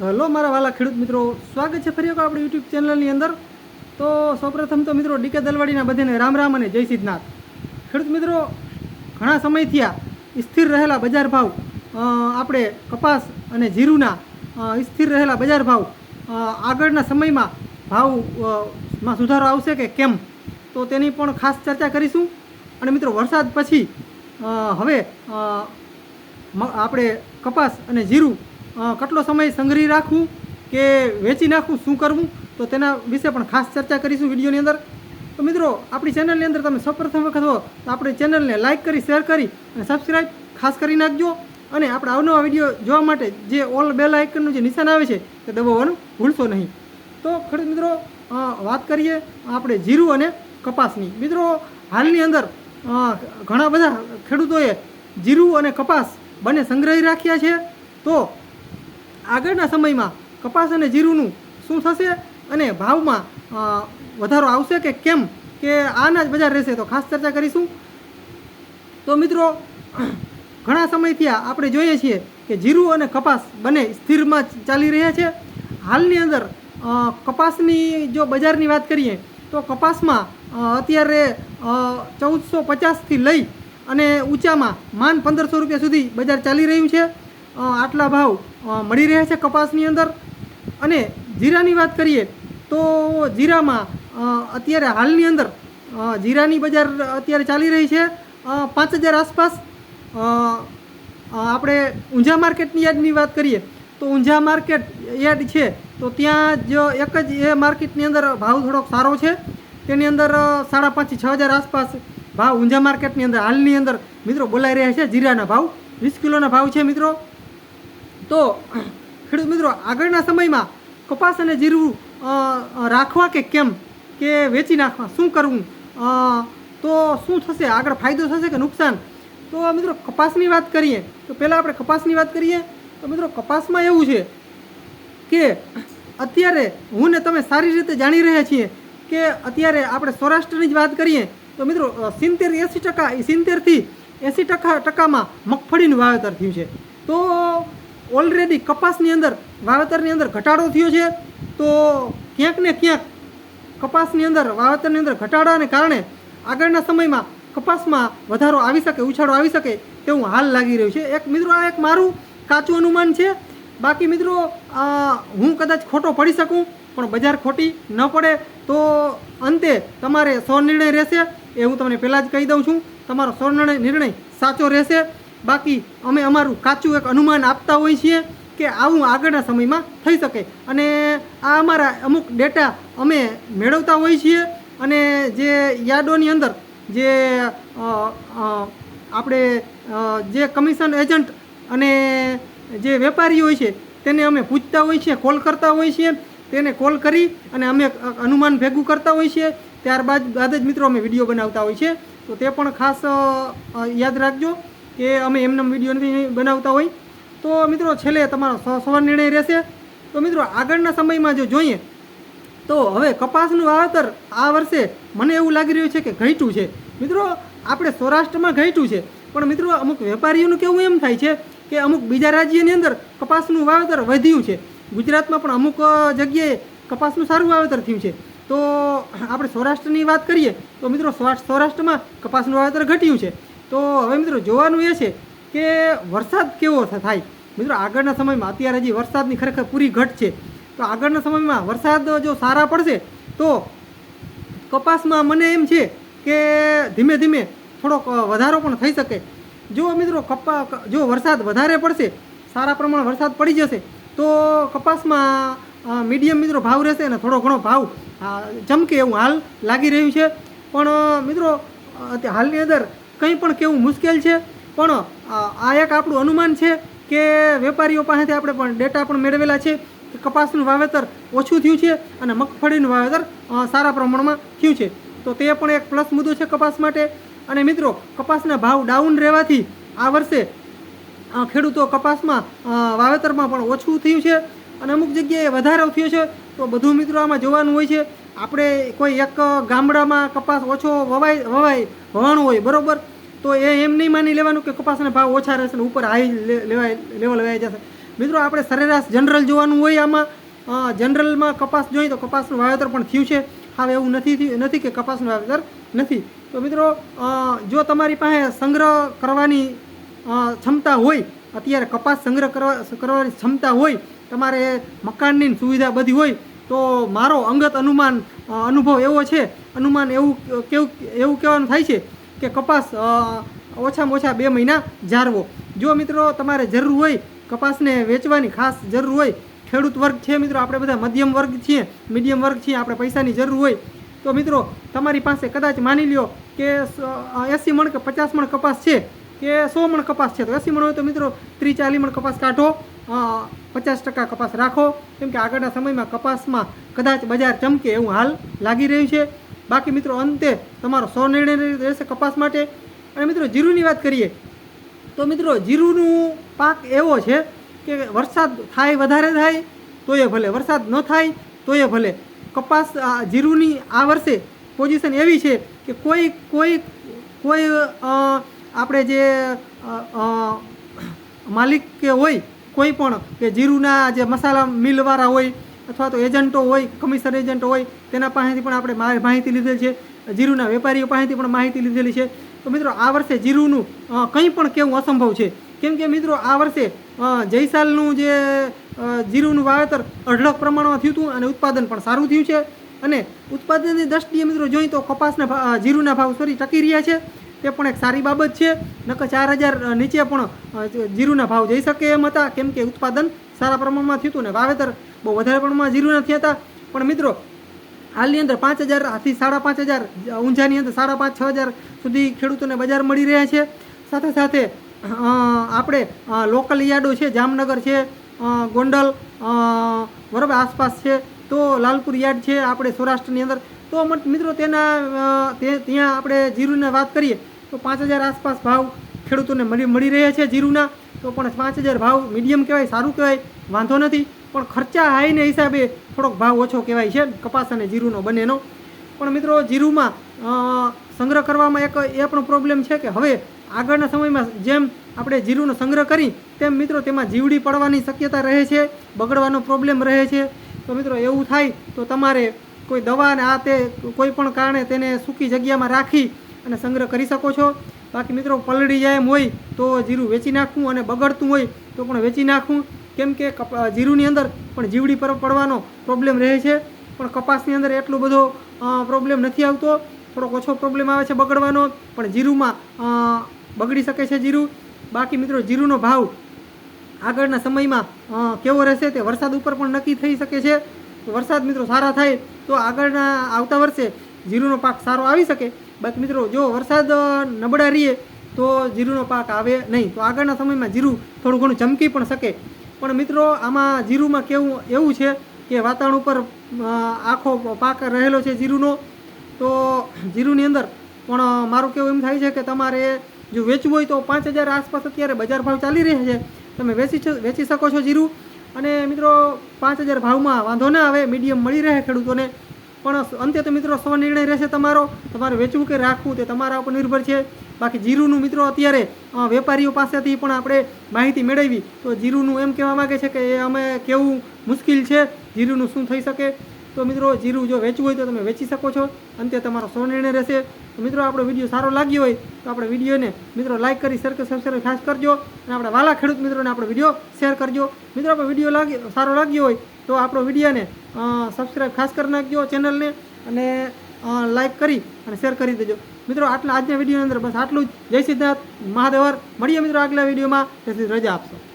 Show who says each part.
Speaker 1: Hello મારા વાલા ખેડૂત મિત્રો, સ્વાગત છે ફરી એકવાર આપણી યુટ્યુબ ચેનલની અંદર। તો સૌપ્રથમ તો મિત્રો ડીકે દલવાડીના બધાને રામ રામ અને જય સિદ્ધનાથ। ખેડૂત મિત્રો, ઘણા સમયથી આ સ્થિર રહેલા બજાર ભાવ આપણે કપાસ અને જીરુના સ્થિર રહેલા બજાર ભાવ આગળના સમયમાં ભાવમાં સુધારો આવશે કે કેમ, તો તેની પણ ખાસ ચર્ચા કરીશું। અને મિત્રો વરસાદ પછી હવે આપણે કપાસ અને જીરું કેટલો સમય સંગ્રહી રાખવું કે વેચી નાખવું, શું કરવું, તો તેના વિશે પણ ખાસ ચર્ચા કરીશું વિડીયોની અંદર। તો મિત્રો આપણી ચેનલની અંદર તમે સૌપ્રથમ વખત હો તો આપણી ચેનલને લાઇક કરી, શેર કરી અને સબસ્ક્રાઈબ ખાસ કરી નાખજો। અને આપણે અવનવા વિડીયો જોવા માટે જે ઓલ બેલ આઇકનનું જે નિશાન આવે છે તે દબાવવાનું ભૂલશો નહીં। તો ખેડૂત મિત્રો વાત કરીએ આપણે જીરું અને કપાસની। મિત્રો હાલની અંદર ઘણા બધા ખેડૂતોએ જીરું અને કપાસ બંને સંગ્રહી રાખ્યા છે। તો આગળના સમયમાં કપાસ અને જીરુંનું શું થશે અને ભાવમાં વધારો આવશે કે કેમ, કે આના જ બજાર રહેશે, તો ખાસ ચર્ચા કરીશું। તો મિત્રો ઘણા સમયથી આપણે જોઈએ છીએ કે જીરું અને કપાસ બંને સ્થિરમાં ચાલી રહ્યા છે। હાલની અંદર કપાસની જો બજારની વાત કરીએ તો કપાસમાં અત્યારે 1450થી લઈ અને ઊંચામાં માંડ 1500 રૂપિયા સુધી બજાર ચાલી રહ્યું છે। આટલા ભાવ મળી રહ્યા છે કપાસની અંદર। અને જીરાની વાત કરીએ તો જીરામાં અત્યારે હાલની અંદર જીરાની બજાર અત્યારે ચાલી રહી છે 5000 આસપાસ। આપણે ઊંઝા માર્કેટની યાર્ડની વાત કરીએ તો ઊંઝા માર્કેટ યાર્ડ છે તો ત્યાં જ એક જ એ માર્કેટની અંદર ભાવ થોડોક સારો છે, તેની અંદર 5,500 થી 6,000 આસપાસ ભાવ ઊંઝા માર્કેટની અંદર હાલની અંદર મિત્રો બોલાઈ રહ્યા છે। જીરાના ભાવ 20 કિલોના ભાવ છે મિત્રો। તો ખેડૂત મિત્રો આગળના સમયમાં કપાસ અને જીરું રાખવા કે કેમ, કે વેચી નાખવા, શું કરવું, તો શું થશે, આગળ ફાયદો થશે કે નુકસાન, તો મિત્રો કપાસની વાત કરીએ તો પહેલાં આપણે કપાસની વાત કરીએ તો મિત્રો કપાસમાં એવું છે કે અત્યારે હું ને તમે સારી રીતે જાણી રહ્યા છીએ કે અત્યારે આપણે સૌરાષ્ટ્રની જ વાત કરીએ તો મિત્રો 70-80% થી 80% મગફળીનું વાવેતર થયું છે। તો ઓલરેડી કપાસની અંદર વાવેતરની અંદર ઘટાડો થયો છે। તો ક્યાંક ને ક્યાંક કપાસની અંદર વાવેતરની અંદર ઘટાડાને કારણે આગળના સમયમાં કપાસમાં વધારો આવી શકે, ઉછાળો આવી શકે તેવું હાલ લાગી રહ્યું છે। એક મિત્રો આ એક મારું કાચું અનુમાન છે, બાકી મિત્રો હું કદાચ ખોટો પડી શકું, પણ બજાર ખોટી ન પડે તો અંતે તમારે સ્વનિર્ણય રહેશે, એ હું તમને પહેલાં જ કહી દઉં છું। તમારો સ્વનિર્ણય સાચો રહેશે, બાકી અમે અમારું કાચું એક અનુમાન આપતા હોઈએ છીએ કે આવું આગળના સમયમાં થઈ શકે। અને આ અમારા અમુક ડેટા અમે મેળવતા હોઈએ છીએ અને જે યાર્ડોની અંદર જે આપણે જે કમિશન એજન્ટ અને જે વેપારી હોય છે તેને અમે પૂછતા હોઈએ છીએ, કોલ કરતા હોઈએ છીએ, તેને કોલ કરી અને અમે અનુમાન ભેગું કરતા હોઈએ છીએ, ત્યારબાદ જ મિત્રો અમે વિડીયો બનાવતા હોઈએ છીએ। તો તે પણ ખાસ યાદ રાખજો કે અમે એમને વિડીયો નથી બનાવતા હોય। તો મિત્રો છેલ્લે તમારો સ્વનિર્ણય રહેશે। તો મિત્રો આગળના સમયમાં જો જોઈએ તો હવે કપાસનું વાવેતર આ વર્ષે મને એવું લાગી રહ્યું છે કે ઘટ્યું છે। મિત્રો આપણે સૌરાષ્ટ્રમાં ઘટ્યું છે, પણ મિત્રો અમુક વેપારીઓનું કેવું એમ થાય છે કે અમુક બીજા રાજ્યની અંદર કપાસનું વાવેતર વધ્યું છે, ગુજરાતમાં પણ અમુક જગ્યાએ કપાસનું સારું વાવેતર થયું છે। તો આપણે સૌરાષ્ટ્રની વાત કરીએ તો મિત્રો સૌરાષ્ટ્રમાં કપાસનું વાવેતર ઘટ્યું છે। તો હવે મિત્રો જોવાનું એ છે કે વરસાદ કેવો થાય। મિત્રો આગળના સમયમાં અત્યારે હજી વરસાદની ખરેખર પૂરી ઘટ છે, તો આગળના સમયમાં વરસાદ જો સારા પડશે તો કપાસમાં મને એમ છે કે ધીમે ધીમે થોડોક વધારો પણ થઈ શકે। જો મિત્રો જો વરસાદ વધારે પડશે, સારા પ્રમાણમાં વરસાદ પડી જશે તો કપાસમાં મીડિયમ મિત્રો ભાવ રહેશે અને થોડો ઘણો ભાવ ચમકે એવું હાલ લાગી રહ્યું છે। પણ મિત્રો હાલની અંદર કંઈ પણ કેવું મુશ્કેલ છે, પણ આ એક આપણું અનુમાન છે કે વેપારીઓ પાસેથી આપણે પણ ડેટા પણ મેળવેલા છે કે કપાસનું વાવેતર ઓછું થયું છે અને મગફળીનું વાવેતર સારા પ્રમાણમાં થયું છે। તો તે પણ એક પ્લસ મુદ્દો છે કપાસ માટે। અને મિત્રો કપાસના ભાવ ડાઉન રહેવાથી આ વર્ષે ખેડૂતો કપાસમાં વાવેતરમાં પણ ઓછું થયું છે અને અમુક જગ્યાએ વધારો થયો છે। તો બધું મિત્રો આમાં જોવાનું હોય છે। આપણે કોઈ એક ગામડામાં કપાસ ઓછો વવાણું હોય બરાબર, તો એમ નહીં માની લેવાનું કે કપાસના ભાવ ઓછા રહેશે ને ઉપર હાઈ લેવલ લેવાઈ જશે। મિત્રો આપણે સરેરાશ જનરલ જોવાનું હોય આમાં. જનરલમાં કપાસ જોઈએ તો કપાસનું વાવેતર પણ થયું છે. હવે એવું નથી કે કપાસનું વાવેતર નથી. તો મિત્રો જો તમારી પાસે સંગ્રહ કરવાની ક્ષમતા હોય, અત્યારે કપાસ સંગ્રહ કરવાની ક્ષમતા હોય, તમારે મકાનની સુવિધા બધી હોય, તો મારો અંગત અનુભવ એવો છે, એવું કહેવાનું થાય છે કે કપાસ ઓછામાં ઓછા 2 મહિના જાળવો. જો મિત્રો તમારે જરૂર હોય કપાસને વેચવાની, ખાસ જરૂર હોય, ખેડૂત વર્ગ છે મિત્રો, આપણે બધા મધ્યમ વર્ગ છીએ, મીડિયમ વર્ગ છીએ, આપણે પૈસાની જરૂર હોય, તો મિત્રો તમારી પાસે કદાચ માની લ્યો કે 80 મણ કે 50 મણ કપાસ છે કે 100 મણ કપાસ છે, તો 80 મણ હોય તો મિત્રો 30-40 મણ કપાસ કાઢો, 50% કપાસ રાખો, કેમ કે આગળના સમયમાં કપાસમાં કદાચ બજાર ચમકે એવું હાલ લાગી રહ્યું છે. બાકી મિત્રો અંતે તમારો નિર્ણય રહેશે કપાસ માટે. અને મિત્રો જીરુની વાત કરીએ તો મિત્રો જીરુનું પાક એવો છે કે વરસાદ થાય વધારે થાય તોય ભલે, વરસાદ ન થાય તોય ભલે. કપાસ જીરુની આ વર્ષે પોઝિશન એવી છે કે કોઈ આપણે જે માલિક કે હોય, કોઈ પણ કે જીરુના જે મસાલા મિલવાળા હોય અથવા તો એજન્ટો હોય, કમિશન એજન્ટ હોય, તેના પાસેથી પણ આપણે માહિતી લીધેલી છે, જીરુના વેપારીઓ પાસેથી પણ માહિતી લીધેલી છે. તો મિત્રો આ વર્ષે જીરુનું કંઈ પણ કહેવું અસંભવ છે, કેમ કે મિત્રો આ વર્ષે જયસાલનું જે જીરુનું વાવેતર અઢળક પ્રમાણમાં થયું હતું અને ઉત્પાદન પણ સારું થયું છે. અને ઉત્પાદનની દ્રષ્ટિએ મિત્રો જોઈએ તો કપાસના જીરુના ભાવ ટકી રહ્યા છે, તે પણ એક સારી બાબત છે. નકર 4000 નીચે પણ જીરુના ભાવ જઈ શકે એમ હતા, કેમ કે ઉત્પાદન સારા પ્રમાણમાં થયું હતું ને વાવેતર બહુ વધારે પ્રમાણમાં જીરુના થયા હતા. પણ મિત્રો હાલની અંદર 5000 થી 5500 ઊંઝાની અંદર 5500-6000 સુધી ખેડૂતોને બજાર મળી રહ્યા છે. સાથે સાથે આપણે લોકલ યાર્ડો છે, જામનગર છે, ગોંડલ બરાબર આસપાસ છે, તો લાલપુર યાર્ડ છે આપણે સૌરાષ્ટ્રની અંદર. તો મિત્રો ત્યાં આપણે જીરુની વાત કરીએ તો 5000 આસપાસ ભાવ ખેડૂતોને મળી રહ્યા છે જીરુના. તો પણ 5000 ભાવ મીડિયમ કહેવાય, સારું કહેવાય, વાંધો નથી. પણ ખર્ચા હાઈને હિસાબે થોડોક ભાવ ઓછો કહેવાય છે કપાસ અને જીરુનો બંનેનો. પણ મિત્રો જીરુમાં સંગ્રહ કરવામાં એક એ પણ પ્રોબ્લેમ છે કે હવે આગળના સમયમાં જેમ આપણે જીરુનો સંગ્રહ કરી તેમ મિત્રો તેમાં જીવડી પડવાની શક્યતા રહે છે, બગડવાનો પ્રોબ્લેમ રહે છે. તો મિત્રો એવું થાય તો તમારે કોઈ દવા અને તે કોઈ પણ કારણે તેને સૂકી જગ્યામાં રાખી અને સંગ્રહ કરી શકો છો. બાકી મિત્રો પલળી જાય એમ હોય તો જીરું વેચી નાખવું, અને બગડતું હોય તો પણ વેચી નાખવું, કેમ કે જીરુની અંદર પણ જીવડી પર પડવાનો પ્રોબ્લેમ રહે છે. પણ કપાસની અંદર એટલો બધો પ્રોબ્લેમ નથી આવતો, થોડોક ઓછો પ્રોબ્લેમ આવે છે બગડવાનો, પણ જીરુમાં બગડી શકે છે જીરું. બાકી મિત્રો જીરુનો ભાવ આગળના સમયમાં કેવો રહેશે તે વરસાદ ઉપર પણ નક્કી થઈ શકે છે. વરસાદ મિત્રો સારા થાય તો આગળના આવતા વર્ષે જીરુનો પાક સારો આવી શકે. બાકી મિત્રો જો વરસાદ નબળા રહીએ તો જીરુનો પાક આવે નહીં, તો આગળના સમયમાં જીરું થોડું ઘણું ચમકી પણ શકે. પણ મિત્રો આમાં જીરુમાં કેવું એવું છે કે વાતાવરણ ઉપર આખો પાક રહેલો છે જીરુનો. તો જીરુની અંદર પણ મારું કેવું એમ થાય છે કે તમારે જો વેચવું હોય તો 5000 આસપાસ અત્યારે બજાર ભાવ ચાલી રહ્યા છે, તમે વેચી શકો છો જીરું. અને મિત્રો 5000 ભાવમાં વાંધો ના આવે, મીડિયમ મળી રહે ખેડૂતોને. પણ અંતે તો મિત્રો સ્વનિર્ણય રહેશે તમારે વેચવું કે રાખવું તે તમારા ઉપર નિર્ભર છે. બાકી જીરુનું મિત્રો અત્યારે વેપારીઓ પાસેથી પણ આપણે માહિતી મેળવી તો જીરુનું એમ કહેવા માગે છે કે એ અમે કેવું મુશ્કેલ છે, જીરુનું શું થઈ શકે. તો મિત્રો જીરું જો વેચવું હોય તો તમે વેચી શકો છો, અંતે તમારો સ્વનિર્ણય રહેશે. તો મિત્રો આપણો વિડીયો સારો લાગ્યો હોય તો આપણે વિડીયોને મિત્રો લાઇક કરી સબસ્ક્રાઈબ ખાસ કરજો, અને આપણા વાલા ખેડૂત મિત્રોને આપણો વિડીયો શેર કરજો. મિત્રો આપણો વિડીયો સારો લાગ્યો હોય તો આપણો વિડીયોને સબસ્ક્રાઈબ ખાસ કરી નાખજો ચેનલને, અને લાઇક કરી અને શેર કરી દેજો. મિત્રો આજના વિડીયોની અંદર બસ આટલું જ. જય સિદ્ધાર્થ મહાદેવર. મળીએ મિત્રો આગલા વિડીયોમાં. તેથી રજા આપશો.